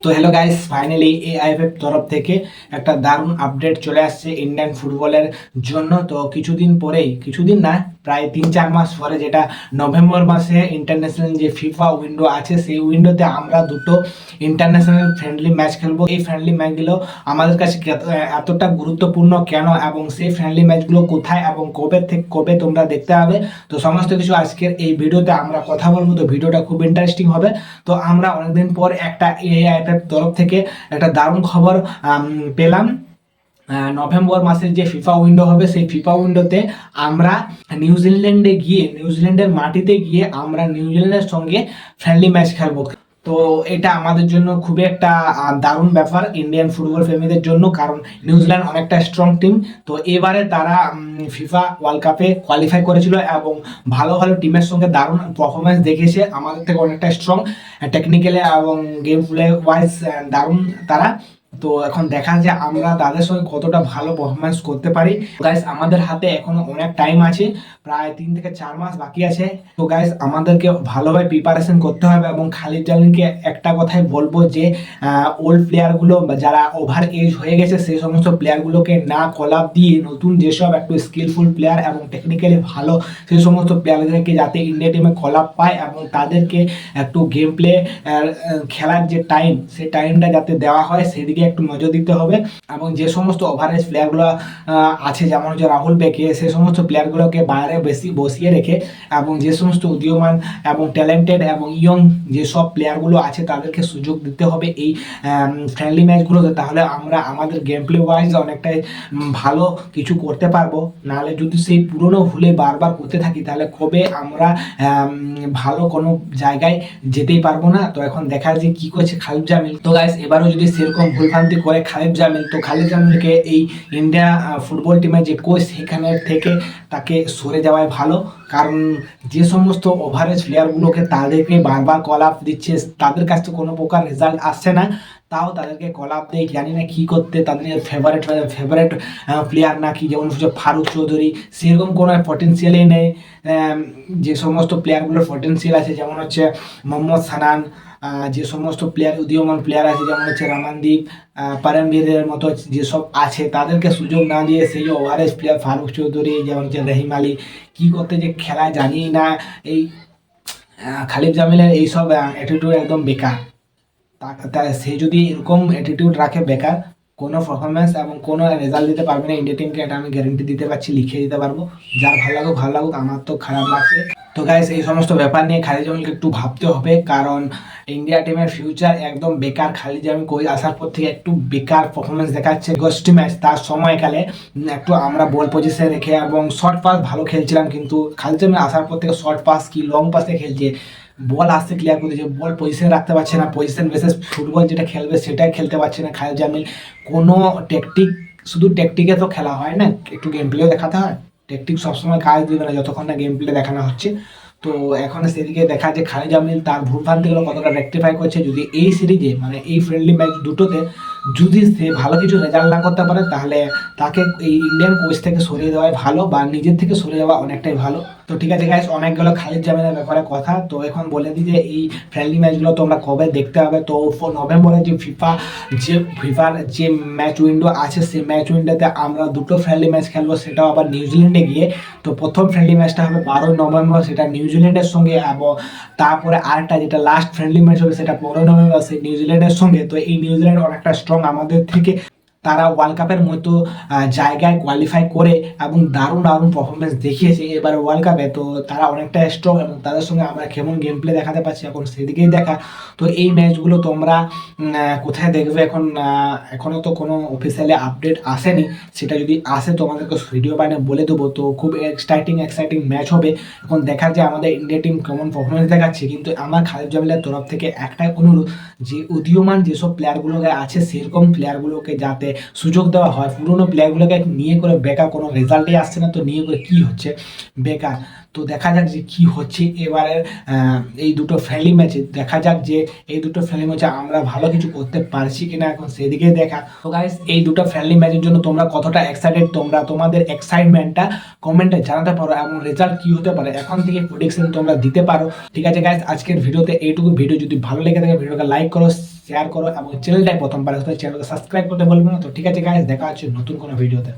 তো hello guys, finally AIFF তরফ থেকে একটা দারুণ আপডেট চলে আসছে ইন্ডিয়ান ফুটবলের জন্য। তো কিছুদিন না, প্রায় 3-4 মাস পরে, যেটা নভেম্বর মাসে ইন্টারন্যাশনাল যে ফিফা উইন্ডো আছে, সেই উইন্ডোতে আমরা দুটো ইন্টারন্যাশনাল ফ্রেন্ডলি ম্যাচ খেলবো। এই ফ্রেন্ডলি ম্যাচগুলো আমাদের কাছে এতটা গুরুত্বপূর্ণ কেন, এবং সেই ফ্রেন্ডলি ম্যাচগুলো কোথায় এবং কবে থেকে কবে তোমরা দেখতে হবে, তো সমস্ত কিছু আজকের এই ভিডিওতে আমরা কথা বলবো। তো ভিডিওটা খুব ইন্টারেস্টিং হবে। তো আমরা অনেকদিন পর একটা এআইএফএফ তরফ থেকে একটা দারুণ খবর পেলাম। নভেম্বর মাসের যে ফিফা উইন্ডো হবে, সেই ফিফা উইন্ডোতে আমরা নিউজিল্যান্ডের মাটিতে গিয়ে আমরা নিউজিল্যান্ডের সঙ্গে ফ্রেন্ডলি ম্যাচ খেলবো। তো এটা আমাদের জন্য খুবই একটা দারুণ ব্যাপার ইন্ডিয়ান ফুটবল প্রেমীদের জন্য, কারণ নিউজিল্যান্ড অনেকটা স্ট্রং টিম। তো এবারে তারা ফিফা ওয়ার্ল্ড কাপে কোয়ালিফাই করেছিল এবং ভালো ভালো টিমের সঙ্গে দারুণ পারফরমেন্স দেখেছে, আমাদের থেকে অনেকটা স্ট্রং টেকনিক্যালি এবং গেম প্লে ওয়াইজ দারুণ তারা। তো এখন দেখা যায় আমরা তাদের সঙ্গে কতটা ভালো পারফরমেন্স করতে পারি। গাইস, আমাদের হাতে এখনো অনেক টাইম আছে, প্রায় 3 থেকে 4 মাস বাকি আছে। তো গাইস, আমাদেরকে ভালোভাবে প্রিপারেশন করতে হবে। এবং খালিদ জামিলকে একটা কথাই বলবো যে ওল্ড প্লেয়ারগুলো যারা ওভার এজ হয়ে গেছে, সেই সমস্ত প্লেয়ারগুলোকে না কল আপ দিয়ে নতুন যেসব একটু স্কিলফুল প্লেয়ার এবং টেকনিক্যালি ভালো, সেই সমস্ত প্লেয়ারদেরকে যাতে ইন্ডিয়া টিমে কল আপ পায় এবং তাদেরকে একটু গেম প্লে খেলার যে টাইম, সেই টাইমটা যাতে দেওয়া হয়, সেদিকে একটু নজর দিতে হবে। এবং যে সমস্ত ওভারেজ প্লেয়ারগুলো আছে, যেমন হচ্ছে রাহুল বেকে, সেই সমস্ত প্লেয়ারগুলোকে বাইরে বেশি বসিয়ে রেখে এবং যে সমস্ত উদীয়মান এবং ট্যালেন্টেড এবং ইয়ং যেসব প্লেয়ারগুলো আছে তাদেরকে সুযোগ দিতে হবে এই ফ্রেন্ডলি ম্যাচগুলোতে। তাহলে আমরা আমাদের গেম প্লে ওয়াইজ অনেকটাই ভালো কিছু করতে পারবো। নাহলে যদি সেই পুরনো ভুলে বারবার করতে থাকি, তাহলে কবে আমরা ভালো কোনো জায়গায় যেতেই পারবো না। তো এখন দেখা যে কি করছে খালিদ জামিল। তো গাইস, এবারও যদি সেরকম ভুলভ্রান্তি করে খালিদ জামিল, তো খালিদ জামিলকে এই ইন্ডিয়া ফুটবল টিমের যে কোচ, সেখানে থেকে তাকে সরে যাওয়াই ভালো। কারণ যে সমস্ত ওভারেজ প্লেয়ারগুলোকে তাদেরকে বারবার কল আপ দিচ্ছে, তাদের কাছ থেকে কোনো প্রকার রেজাল্ট আসছে না, তাও তাদেরকে কল আপ দেয়। জানি না কী করতে, তাদের ফেভারেট প্লেয়ার নাকি, যেমন হচ্ছে ফারুক চৌধুরী, সেরকম কোনো পটেন্সিয়ালই নেই। যে সমস্ত প্লেয়ারগুলোর পটেন্সিয়াল আছে, যেমন হচ্ছে মোহাম্মদ সানান, যে সমস্ত প্লেয়ার উদীয়মান প্লেয়ার আছে, যেমন হচ্ছে রামানদীপ, পারমবীরের মতো যেসব আছে, তাদেরকে সুযোগ না দিয়ে সেই ওভারেজ প্লেয়ার ফারুক চৌধুরী, যেমন হচ্ছে রহিম আলী, কী করতে যে খেলায় জানি না। এই খালিদ জামিলের এইসব অ্যাটিটিউড একদম বেকার। সে যদি এরকম অ্যাটিটিউড রাখে, বেকার কোনো পারফরমেন্স এবং কোনো রেজাল্ট দিতে পারবে না ইন্ডিয়া টিমকে, এটা আমি গ্যারেন্টি দিতে পারছি, লিখে দিতে পারবো। যার ভালো লাগুক, আমার তো খারাপ লাগছে। তো গাইস, এই সমস্ত ব্যাপার নিয়ে খালিদ জামিলকে একটু ভাবতে হবে, কারণ ইন্ডিয়া টিমের ফিউচার একদম বেকার। খালিদ জামিল কোচ আসার পর থেকে একটু বেকার পারফরমেন্স দেখাচ্ছে। গোষ্ঠী ম্যাচ তার সময়কালে একটু আমরা বল পজিশনে রেখে এবং শর্ট পাস ভালো খেলছিলাম, কিন্তু খালিদ জামিল আসার পর থেকে শর্ট পাস কি লং পাসে খেলছে, বল আসতে ক্লিয়ার করে দিচ্ছে, বল পজিশনে রাখতে পারছে না। পজিশন বেসিস ফুটবল যেটা খেলবে সেটাই খেলতে পারছে না খালিদ জামিল। কোনো শুধু টেকটিকে তো খেলা হয় না, একটু গেম প্লেও দেখাতে হয়। টেকটিক সবসময় কাজ দেবে না যতক্ষণ না গেম প্লে দেখানো হচ্ছে। তো এখন সেদিকে দেখা যে খালিদ জামিল তার ভুলভ্রান্তিগুলো কতটা রেকটিফাই করছে। যদি এই সিরিজে, মানে এই ফ্রেন্ডলি ম্যাচ দুটোতে যদি সে ভালো কিছু রেজাল্ট না করতে পারে, তাহলে তাকে এই ইন্ডিয়ান কোচ থেকে সরিয়ে দেওয়াই ভালো, বা নিজের থেকে সরে যাওয়া অনেকটাই ভালো। তো ঠিক আছে গাইস, অনেক গেল খালিদ জামিলের ব্যাপারে কথা। তো এখন বলে দিই যে এই ফ্রেন্ডলি ম্যাচগুলো তোমরা কবে দেখতে হবে। তো নভেম্বরে যে ফিফার যে ম্যাচ উইন্ডো আছে, সেই ম্যাচ উইন্ডোতে আমরা দুটো ফ্রেন্ডলি ম্যাচ খেলবো, সেটাও আবার নিউজিল্যান্ডে গিয়ে। তো প্রথম ফ্রেন্ডলি ম্যাচটা হবে 12 নভেম্বর, সেটা নিউজিল্যান্ডের সঙ্গে, এবং তারপরে আরেকটা যেটা লাস্ট ফ্রেন্ডলি ম্যাচ হবে, সেটা 15 নভেম্বর, সেই নিউজিল্যান্ডের সঙ্গে। তো এই নিউজিল্যান্ড অনেকটা স্ট্রং আমাদের থেকে, তারা ওয়ার্ল্ড কাপের মতো জায়গায় কোয়ালিফাই করে এবং দারুণ পারফরমেন্স দেখিয়েছে এবার ওয়ার্ল্ড কাপে। তো তারা অনেকটা স্ট্রং এবং তাদের সঙ্গে আমরা কেমন গেম প্লে দেখাতে পারছি, এখন সেদিকেই দেখা। তো এই ম্যাচগুলো তোমরা কোথায় দেখবে, এখনও তো কোনো অফিসিয়ালি আপডেট আসেনি। সেটা যদি আসে তোমাদেরকে ভিডিও বানিয়ে বলে দেবো। তো খুব এক্সাইটিং ম্যাচ হবে। এখন দেখার যে আমাদের ইন্ডিয়া টিম কেমন পারফরমেন্স দেখাচ্ছে। কিন্তু আমার খালিদ জামিলের তরফ থেকে একটাই অনুরোধ, যে উদীয়মান যেসব প্লেয়ারগুলোকে আছে, সেরকম প্লেয়ারগুলোকে যাতে সুযোগ দেওয়া হয়। পুরোনো প্লেয়ারগুলোকে নিয়ে করে বেকার, কোনো রেজাল্টই আসছে না, তো নিয়ে করে কি হচ্ছে, বেকার। তো দেখা যাক যে কি হচ্ছে এবারের এই দুটো ফ্রেন্ডলি ম্যাচে। দেখা যাক যে এই দুটো ফ্রেন্ডলি ম্যাচে আমরা ভালো কিছু করতে পারছি কিনা, এখন সেদিকে দেখা। তো গাইস, এই দুটো ফ্রেন্ডলি ম্যাচের জন্য তোমরা কতটা এক্সাইটেড, তোমরা তোমাদের এক্সাইটমেন্টটা কমেন্টে জানাতে পারো, এবং রেজাল্ট কি হতে পারে এখন থেকে প্রেডিকশন তোমরা দিতে পারো। ঠিক আছে গাইস, আজকের ভিডিওতে এইটুকু। ভিডিও যদি ভালো লেগে থাকে ভিডিওকে লাইক করো, শেয়ার করো এবং চ্যানেলটাই প্রথমবার হতে চ্যানেলকে সাবস্ক্রাইব করতে বলবে না। তো ঠিক আছে গাইস, দেখা হচ্ছে নতুন কোনো ভিডিওতে।